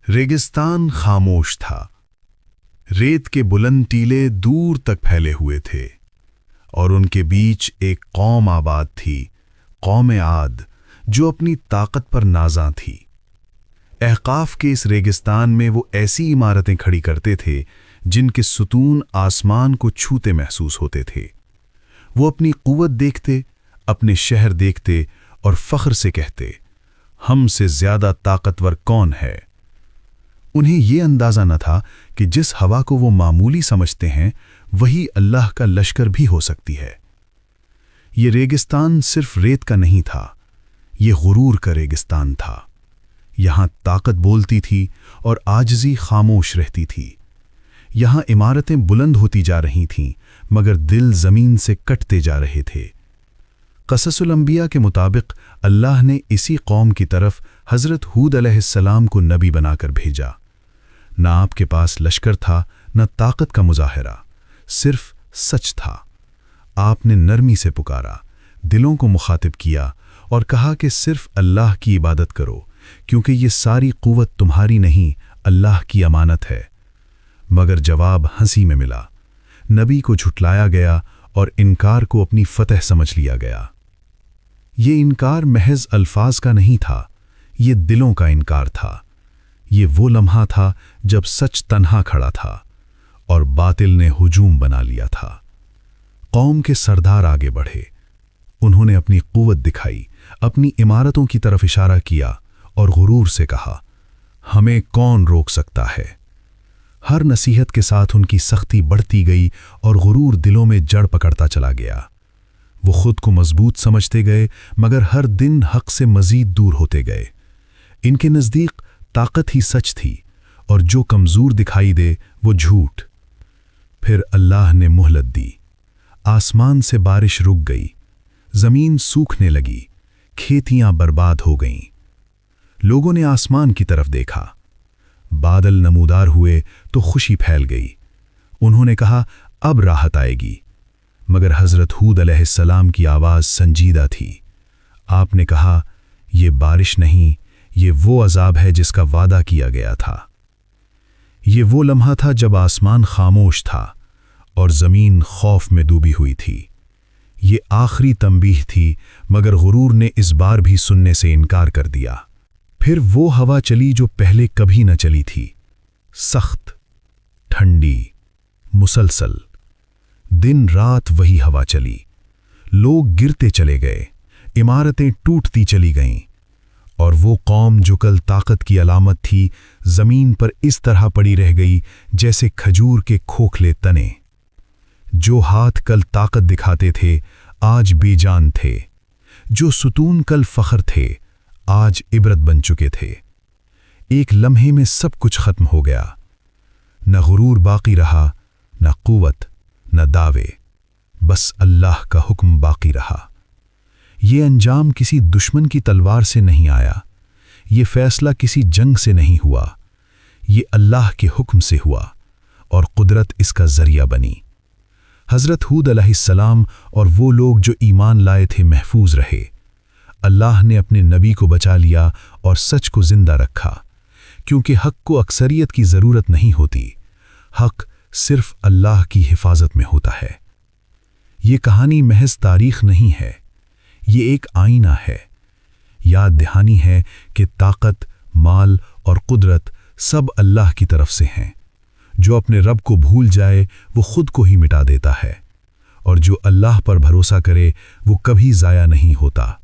रेगिस्तान खामोश था। रेत के बुलंद टीले दूर तक फैले हुए थे और उनके बीच एक कौम आबाद थी, कौम आद, जो अपनी ताकत पर नाज़ां थी। अहकाफ के इस रेगिस्तान में वो ऐसी इमारतें खड़ी करते थे जिनके सुतून आसमान को छूते महसूस होते थे। वो अपनी क़ुव्वत देखते, अपने शहर देखते और फ़ख्र से कहते, हमसे ज़्यादा ताकतवर कौन है। उन्हें ये अंदाज़ा न था कि जिस हवा को वो मामूली समझते हैं वही अल्लाह का लश्कर भी हो सकती है। ये रेगिस्तान सिर्फ रेत का नहीं था, ये गुरूर का रेगिस्तान था। यहाँ ताकत बोलती थी और आजिज़ी खामोश रहती थी। यहाँ इमारतें बुलंद होती जा रही थीं मगर दिल ज़मीन से कटते जा रहे थे। क़ससुल अंबिया के मुताबिक अल्लाह ने इसी कौम की तरफ हज़रत हूद अलैहिस्सलाम को नबी बनाकर भेजा। न आपके पास लश्कर था, न ताकत का मुज़ाहिरा, सिर्फ सच था। आपने नरमी से पुकारा, दिलों को मुखातिब किया और कहा कि सिर्फ अल्लाह की इबादत करो, क्योंकि ये सारी क़ुव्वत तुम्हारी नहीं, अल्लाह की अमानत है। मगर जवाब हंसी में मिला। नबी को झुटलाया गया और इनकार को अपनी फतह समझ लिया गया। ये इनकार महज अल्फाज का नहीं था, ये दिलों का इनकार था। ये वो लम्हा था जब सच तन्हा खड़ा था और बातिल ने हुजूम बना लिया था। कौम के सरदार आगे बढ़े। उन्होंने अपनी क़ुव्वत दिखाई, अपनी इमारतों की तरफ इशारा किया और गुरूर से कहा, हमें कौन रोक सकता है। हर नसीहत के साथ उनकी सख्ती बढ़ती गई और गुरूर दिलों में जड़ पकड़ता चला गया। वो खुद को मजबूत समझते गए मगर हर दिन हक से मजीद दूर होते गए। इनके नज़दीक ताकत ही सच थी और जो कमज़ोर दिखाई दे वो झूठ। फिर अल्लाह ने मोहलत दी। आसमान से बारिश रुक गई, ज़मीन सूखने लगी, खेतियां बर्बाद हो गईं। लोगों ने आसमान की तरफ देखा, बादल नमूदार हुए तो खुशी फैल गई। उन्होंने कहा, अब राहत आएगी। मगर हज़रत हूद अलैहिस्सलाम की आवाज़ संजीदा थी। आपने कहा, ये बारिश नहीं, ये वो अज़ाब है जिसका वादा किया गया था। ये वो लम्हा था जब आसमान खामोश था और ज़मीन खौफ में डूबी हुई थी। ये आखिरी तंबीह थी मगर गुरूर ने इस बार भी सुनने से इनकार कर दिया। फिर वो हवा चली जो पहले कभी न चली थी, सख्त, ठंडी, मुसलसल। दिन रात वही हवा चली। लोग गिरते चले गए, इमारतें टूटती चली गईं और वो कौम जो कल ताकत की अलामत थी ज़मीन पर इस तरह पड़ी रह गई जैसे खजूर के खोखले तने। जो हाथ कल ताकत दिखाते थे आज बेजान थे। जो सुतून कल फ़ख्र थे आज इबरत बन चुके थे। एक लम्हे में सब कुछ ख़त्म हो गया। न गुरूर बाकी रहा, न क़ुव्वत, न दावे, बस अल्लाह का हुक्म बाकी रहा। ये अंजाम किसी दुश्मन की तलवार से नहीं आया, ये फ़ैसला किसी जंग से नहीं हुआ, ये अल्लाह के हुक्म से हुआ और कुदरत इसका ज़रिया बनी। हज़रत हूद अलैहिस्सलाम और वो लोग जो ईमान लाए थे महफूज रहे। अल्लाह ने अपने नबी को बचा लिया और सच को ज़िंदा रखा, क्योंकि हक़ को अक्सरियत की ज़रूरत नहीं होती, हक़ सिर्फ अल्लाह की हिफाजत में होता है। ये कहानी महज तारीख़ नहीं है, ये एक आईना है, याद दहानी है कि ताकत, माल और कुदरत सब अल्लाह की तरफ से हैं। जो अपने रब को भूल जाए वो खुद को ही मिटा देता है और जो अल्लाह पर भरोसा करे वो कभी ज़ाया नहीं होता।